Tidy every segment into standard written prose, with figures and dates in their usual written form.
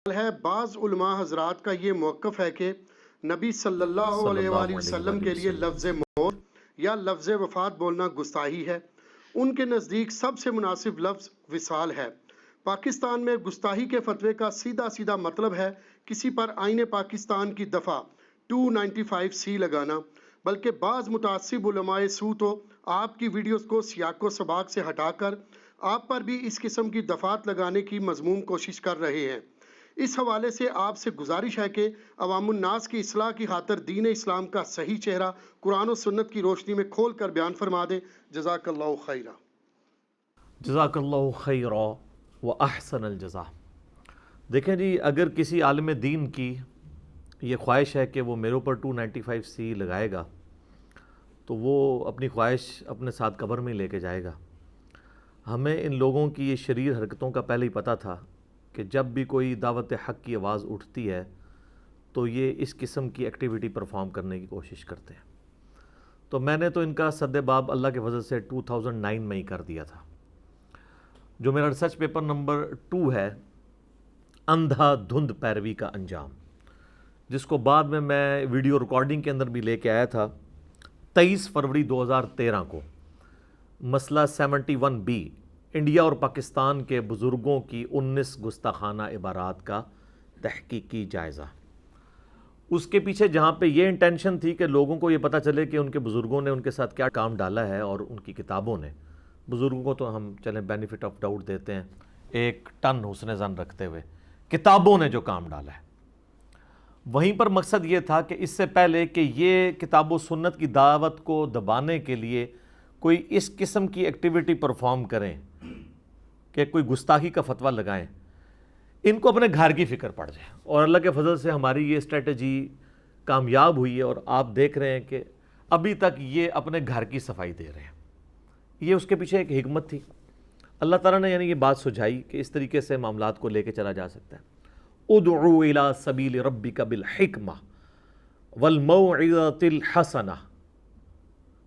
ہے بعض علماء حضرات کا یہ موقف ہے کہ نبی صلی اللہ علیہ وآلہ وسلم کے لیے لفظ موت یا لفظ وفات بولنا گستاحی ہے۔ ان کے نزدیک سب سے مناسب لفظ وصال ہے۔ پاکستان میں گستاحی کے فتوے کا سیدھا مطلب ہے کسی پر آئین پاکستان کی دفعہ 295 سی لگانا، بلکہ بعض متعصب علماء سو تو آپ کی ویڈیوز کو سیاق و سباق سے ہٹا کر آپ پر بھی اس قسم کی دفعات لگانے کی مذموم کوشش کر رہے ہیں۔ اس حوالے سے آپ سے گزارش ہے کہ عوام الناس کی اصلاح کی خاطر دین اسلام کا صحیح چہرہ قرآن و سنت کی روشنی میں کھول کر بیان فرما دیں۔ جزاک اللہ خیرہ۔ جزاک اللہ خیرہ و احسن الجزا۔ دیکھیں جی، اگر کسی عالم دین کی یہ خواہش ہے کہ وہ میرے اوپر 295 سی لگائے گا تو وہ اپنی خواہش اپنے ساتھ قبر میں لے کے جائے گا۔ ہمیں ان لوگوں کی یہ شریر حرکتوں کا پہلے ہی پتہ تھا کہ جب بھی کوئی دعوت حق کی آواز اٹھتی ہے تو یہ اس قسم کی ایکٹیویٹی پرفارم کرنے کی کوشش کرتے ہیں۔ تو میں نے تو ان کا سد باب اللہ کے فضل سے 2009 میں ہی کر دیا تھا۔ جو میرا ریسرچ پیپر نمبر 2 ہے، اندھا دھند پیروی کا انجام، جس کو بعد میں ویڈیو ریکارڈنگ کے اندر بھی لے کے آیا تھا 23 فروری 2013 کو، مسئلہ 71B، انڈیا اور پاکستان کے بزرگوں کی 19 گستاخانہ عبارات کا تحقیقی جائزہ۔ اس کے پیچھے جہاں پہ یہ انٹینشن تھی کہ لوگوں کو یہ پتہ چلے کہ ان کے بزرگوں نے ان کے ساتھ کیا کام ڈالا ہے، اور ان کی کتابوں نے، بزرگوں کو تو ہم چلیں بینیفٹ آف ڈاؤٹ دیتے ہیں ایک ٹن حسن ظن رکھتے ہوئے، کتابوں نے جو کام ڈالا ہے، وہیں پر مقصد یہ تھا کہ اس سے پہلے کہ یہ کتاب و سنت کی دعوت کو دبانے کے لیے کوئی اس قسم کی ایکٹیویٹی پرفارم کریں کہ کوئی گستاخی کا فتویٰ لگائیں، ان کو اپنے گھر کی فکر پڑ جائے۔ اور اللہ کے فضل سے ہماری یہ اسٹریٹجی کامیاب ہوئی ہے، اور آپ دیکھ رہے ہیں کہ ابھی تک یہ اپنے گھر کی صفائی دے رہے ہیں۔ یہ اس کے پیچھے ایک حکمت تھی، اللہ تعالیٰ نے یہ بات سجھائی کہ اس طریقے سے معاملات کو لے کے چلا جا سکتا ہے۔ ادعو الی سبیل ربک بالحکمہ والموعظۃ الحسنہ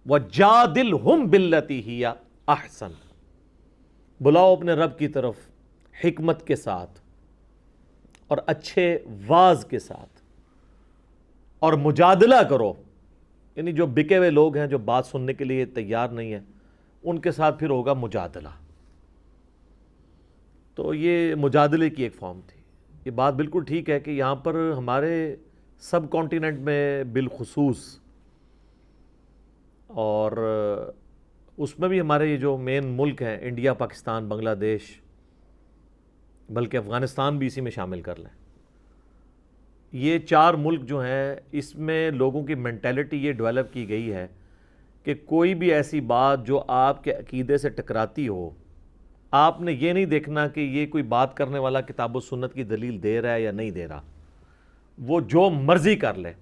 وجادلہم باللتی ہی احسن، بلاؤ اپنے رب کی طرف حکمت کے ساتھ اور اچھے واعظ کے ساتھ، اور مجادلہ کرو، یعنی جو بکے ہوئے لوگ ہیں جو بات سننے کے لیے تیار نہیں ہیں ان کے ساتھ پھر ہوگا مجادلہ۔ تو یہ مجادلے کی ایک فارم تھی۔ یہ بات بالکل ٹھیک ہے کہ یہاں پر ہمارے سب کانٹیننٹ میں بالخصوص، اور اس میں بھی ہمارے یہ جو مین ملک ہیں انڈیا، پاکستان، بنگلہ دیش، بلکہ افغانستان بھی اسی میں شامل کر لیں، یہ 4 ملک جو ہیں اس میں لوگوں کی مینٹیلٹی یہ ڈیولپ کی گئی ہے کہ کوئی بھی ایسی بات جو آپ کے عقیدے سے ٹکراتی ہو، آپ نے یہ نہیں دیکھنا کہ یہ کوئی بات کرنے والا کتاب و سنت کی دلیل دے رہا ہے یا نہیں دے رہا، وہ جو مرضی کر لے،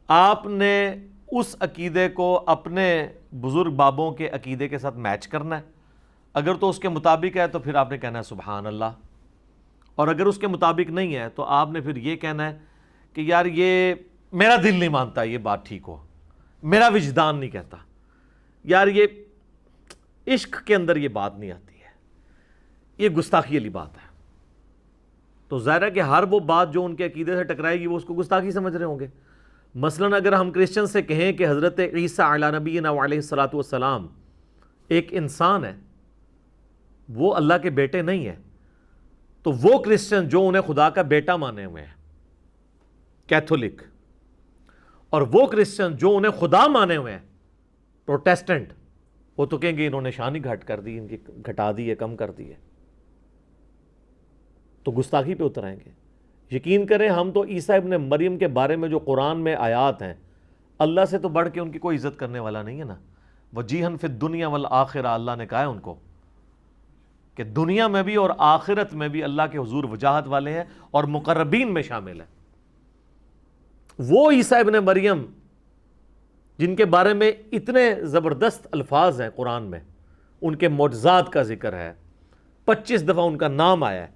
آپ نے اس عقیدے کو اپنے بزرگ بابوں کے عقیدے کے ساتھ میچ کرنا ہے۔ اگر تو اس کے مطابق ہے تو پھر آپ نے کہنا ہے سبحان اللہ، اور اگر اس کے مطابق نہیں ہے تو آپ نے پھر یہ کہنا ہے کہ یار یہ میرا دل نہیں مانتا یہ بات ٹھیک ہو، میرا وجدان نہیں کہتا، یار یہ عشق کے اندر یہ بات نہیں آتی ہے، یہ گستاخی والی بات ہے۔ تو ظاہر ہے کہ ہر وہ بات جو ان کے عقیدے سے ٹکرائے گی وہ اس کو گستاخی سمجھ رہے ہوں گے۔ مثلا اگر ہم کرسچن سے کہیں کہ حضرت عیسیٰ علیہ نبینا علیہ الصلاۃ والسلام ایک انسان ہے، وہ اللہ کے بیٹے نہیں ہے، تو وہ کرسچن جو انہیں خدا کا بیٹا مانے ہوئے ہیں کیتھولک، اور وہ کرسچن جو انہیں خدا مانے ہوئے ہیں پروٹیسٹنٹ، وہ تو کہیں گے انہوں نے شان ہی گھٹ کر دی، ان کی گھٹا دی ہے، کم کر دی ہے، تو گستاخی پہ اتر آئیں گے۔ یقین کریں ہم تو عیسیٰ ابن مریم کے بارے میں جو قرآن میں آیات ہیں، اللہ سے تو بڑھ کے ان کی کوئی عزت کرنے والا نہیں ہے نا۔ وجیہن فی الدنیا والآخرہ، اللہ نے کہا ہے ان کو کہ دنیا میں بھی اور آخرت میں بھی اللہ کے حضور وجاہت والے ہیں اور مقربین میں شامل ہیں۔ وہ عیسیٰ ابن مریم جن کے بارے میں اتنے زبردست الفاظ ہیں قرآن میں، ان کے معجزات کا ذکر ہے، 25 دفعہ ان کا نام آیا ہے،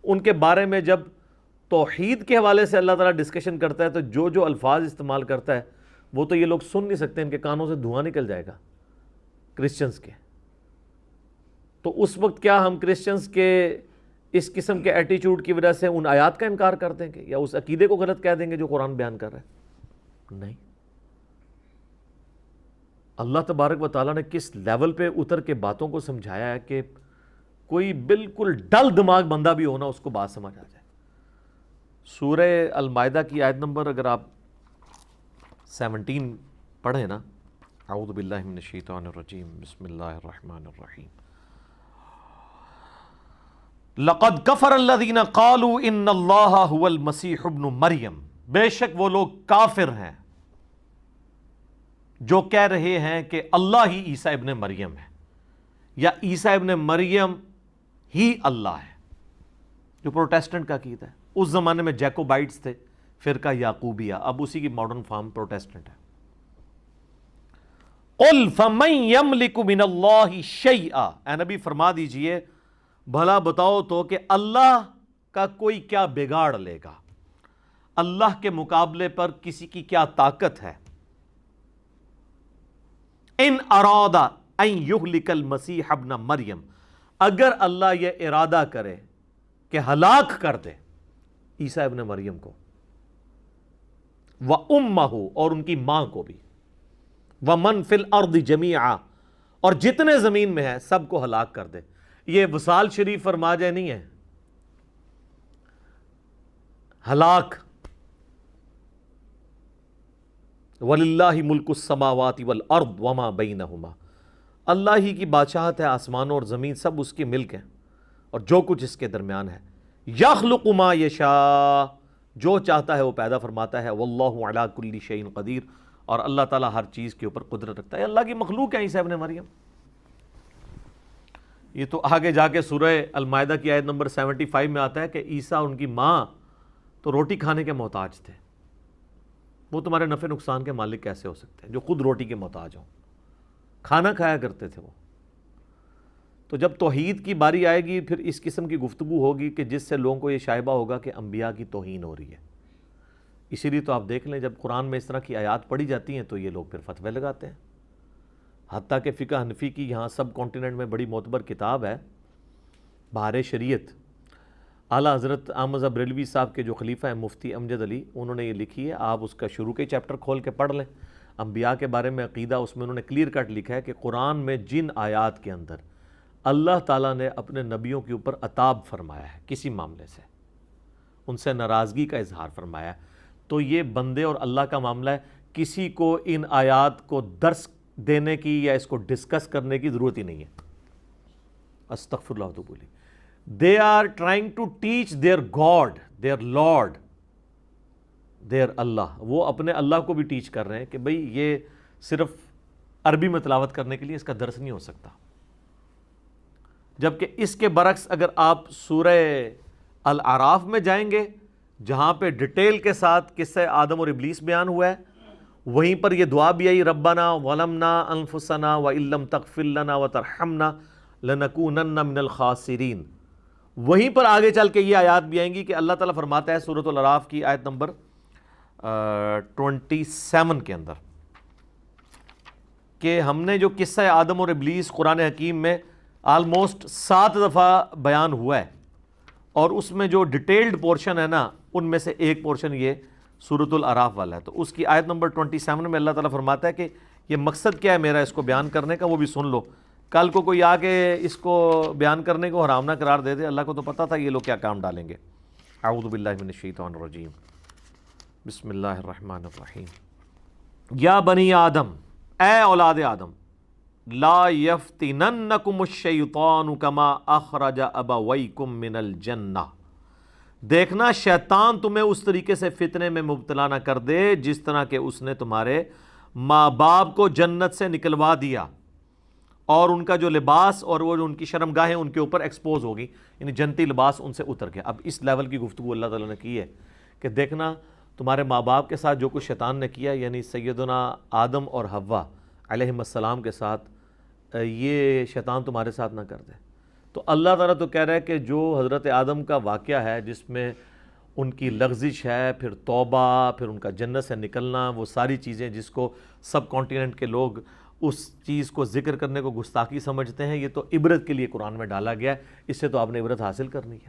ان کے بارے میں جب توحید کے حوالے سے اللہ تعالیٰ ڈسکشن کرتا ہے تو جو الفاظ استعمال کرتا ہے وہ تو یہ لوگ سن نہیں سکتے، ان کے کانوں سے دھواں نکل جائے گا کرسچنز کے۔ تو اس وقت کیا ہم کرسچنز کے اس قسم کے ایٹیچیوڈ کی وجہ سے ان آیات کا انکار کر دیں گے یا اس عقیدے کو غلط کہہ دیں گے جو قرآن بیان کر رہا ہے؟ نہیں. اللہ تبارک و تعالیٰ نے کس لیول پہ اتر کے باتوں کو سمجھایا ہے کہ کوئی بالکل ڈل دماغ بندہ بھی ہونا اس کو بات سمجھ آ جائے. سورہ المائدہ کی آیت نمبر اگر آپ 17 پڑھیں نا، اعوذ باللہ من الشیطان الرجیم، بسم اللہ الرحمن الرحیم. لقد کفر الذین قالوا ان اللہ هو المسیح ابن مریم، بے شک وہ لوگ کافر ہیں جو کہہ رہے ہیں کہ اللہ ہی عیسیٰ ابن مریم ہے یا عیسیٰ ابن مریم ہی اللہ ہے، جو پروٹیسٹنٹ کا عقیدہ ہے. اس زمانے میں جیکوبائٹس تھے، فرقہ یعقوبیہ، اب اسی کی ماڈرن فارم پروٹیسٹنٹ ہے. قل فمن یملک من اللہ شیئا، اے نبی فرما دیجئے بھلا بتاؤ تو کہ اللہ کا کوئی کیا بگاڑ لے گا، اللہ کے مقابلے پر کسی کی کیا طاقت ہے. ان اراد ان یہلک المسیح ابن مریم، اگر اللہ یہ ارادہ کرے کہ ہلاک کر دے عیسیٰ ابن مریم کو، وَأُمَّهُ، اور ان کی ماں کو بھی، وَمَنْ فِي الْأَرْضِ جَمِيعًا، اور جتنے زمین میں ہیں سب کو ہلاک کر دے. یہ وصال شریف فرما جائے نہیں ہے، ہلاک. وَلِلَّهِ مُلْكُ السَّمَاوَاتِ وَالْأَرْضِ وَمَا بَيْنَهُمَا، اللہ ہی کی بادشاہت ہے، آسمانوں اور زمین سب اس کی ملک ہیں اور جو کچھ اس کے درمیان ہے. یخلق ما یشاء، جو چاہتا ہے وہ پیدا فرماتا ہے. واللہ علی کل شیء قدیر، اور اللہ تعالیٰ ہر چیز کے اوپر قدرت رکھتا ہے. اللہ کی مخلوق ہے عیسیٰ ابن مریم. یہ تو آگے جا کے سورہ المائدہ کی آیت نمبر 75 میں آتا ہے کہ عیسیٰ ان کی ماں تو روٹی کھانے کے محتاج تھے. وہ تمہارے نفع نقصان کے مالک کیسے ہو سکتے ہیں جو خود روٹی کے محتاج ہوں؟ کھانا کھایا کرتے تھے وہ. تو جب توحید کی باری آئے گی پھر اس قسم کی گفتگو ہوگی کہ جس سے لوگوں کو یہ شائبہ ہوگا کہ انبیاء کی توہین ہو رہی ہے. اسی لیے تو آپ دیکھ لیں جب قرآن میں اس طرح کی آیات پڑھی جاتی ہیں تو یہ لوگ پھر فتوے لگاتے ہیں. حتیٰ کہ فقہ حنفی کی یہاں سب کانٹیننٹ میں بڑی معتبر کتاب ہے بہار شریعت، اعلیٰ حضرت احمد رضا بریلوی صاحب کے جو خلیفہ ہیں مفتی امجد علی، انہوں نے یہ لکھی ہے. آپ اس کا شروع کے چیپٹر کھول کے پڑھ لیں. انبیاء کے بارے میں عقیدہ، اس میں انہوں نے کلیئر کٹ لکھا ہے کہ قرآن میں جن آیات کے اندر اللہ تعالیٰ نے اپنے نبیوں کے اوپر عتاب فرمایا ہے کسی معاملے سے، ان سے ناراضگی کا اظہار فرمایا ہے، تو یہ بندے اور اللہ کا معاملہ ہے. کسی کو ان آیات کو درس دینے کی یا اس کو ڈسکس کرنے کی ضرورت ہی نہیں ہے. استغفر اللہ تو بولی. They are trying to teach their God, their Lord, their اللہ. وہ اپنے اللہ کو بھی ٹیچ کر رہے ہیں کہ بھئی یہ صرف عربی میں تلاوت کرنے کے لیے اس کا درس نہیں ہو سکتا. جبکہ اس کے برعکس اگر آپ سورہ الاعراف میں جائیں گے جہاں پہ ڈیٹیل کے ساتھ قصہ آدم اور ابلیس بیان ہوا ہے، وہیں پر یہ دعا بھی آئی، ربنا ظلمنا انفسنا وان لم تغفر لنا وترحمنا لنکونن من الخاسرین. وہیں پر آگے چل کے یہ آیات بھی آئیں گی کہ اللہ تعالیٰ فرماتا ہے سورۃ الاعراف کی آیت نمبر 27 کے اندر کہ ہم نے جو قصہ آدم اور ابلیس قرآن حکیم میں آلموسٹ 7 دفعہ بیان ہوا ہے، اور اس میں جو ڈیٹیلڈ پورشن ہے نا ان میں سے ایک پورشن یہ سورۃ الاعراف والا ہے. تو اس کی آیت نمبر 27 میں اللہ تعالیٰ فرماتا ہے کہ یہ مقصد کیا ہے میرا اس کو بیان کرنے کا، وہ بھی سن لو. کل کو کوئی آ کے اس کو بیان کرنے کو حرام نہ قرار دے دے. اللہ کو تو پتہ تھا یہ لوگ کیا کام ڈالیں گے. اعوذ باللہ من الشیطان الرجیم، بسم اللہ الرحمن الرحیم. یا بنی آدم، اے اولاد آدم، لا یفتننکم الشیطان کما اخرج ابویکم من الجنہ، دیکھنا شیطان تمہیں اس طریقے سے فتنے میں مبتلا نہ کر دے جس طرح کہ اس نے تمہارے ماں باپ کو جنت سے نکلوا دیا اور ان کا جو لباس اور وہ جو ان کی شرمگاہیں ان کے اوپر ایکسپوز ہوگی، یعنی جنتی لباس ان سے اتر گیا. اب اس لیول کی گفتگو اللہ تعالیٰ نے کی ہے کہ دیکھنا تمہارے ماں باپ کے ساتھ جو کچھ شیطان نے کیا، یعنی سیدنا آدم اور حوا علیہم السلام کے ساتھ، یہ شیطان تمہارے ساتھ نہ کر دے. تو اللہ تعالیٰ تو کہہ رہا ہے کہ جو حضرت آدم کا واقعہ ہے جس میں ان کی لغزش ہے، پھر توبہ، پھر ان کا جنت سے نکلنا، وہ ساری چیزیں جس کو سب کانٹیننٹ کے لوگ اس چیز کو ذکر کرنے کو گستاخی سمجھتے ہیں، یہ تو عبرت کے لیے قرآن میں ڈالا گیا ہے. اس سے تو آپ نے عبرت حاصل کرنی ہے.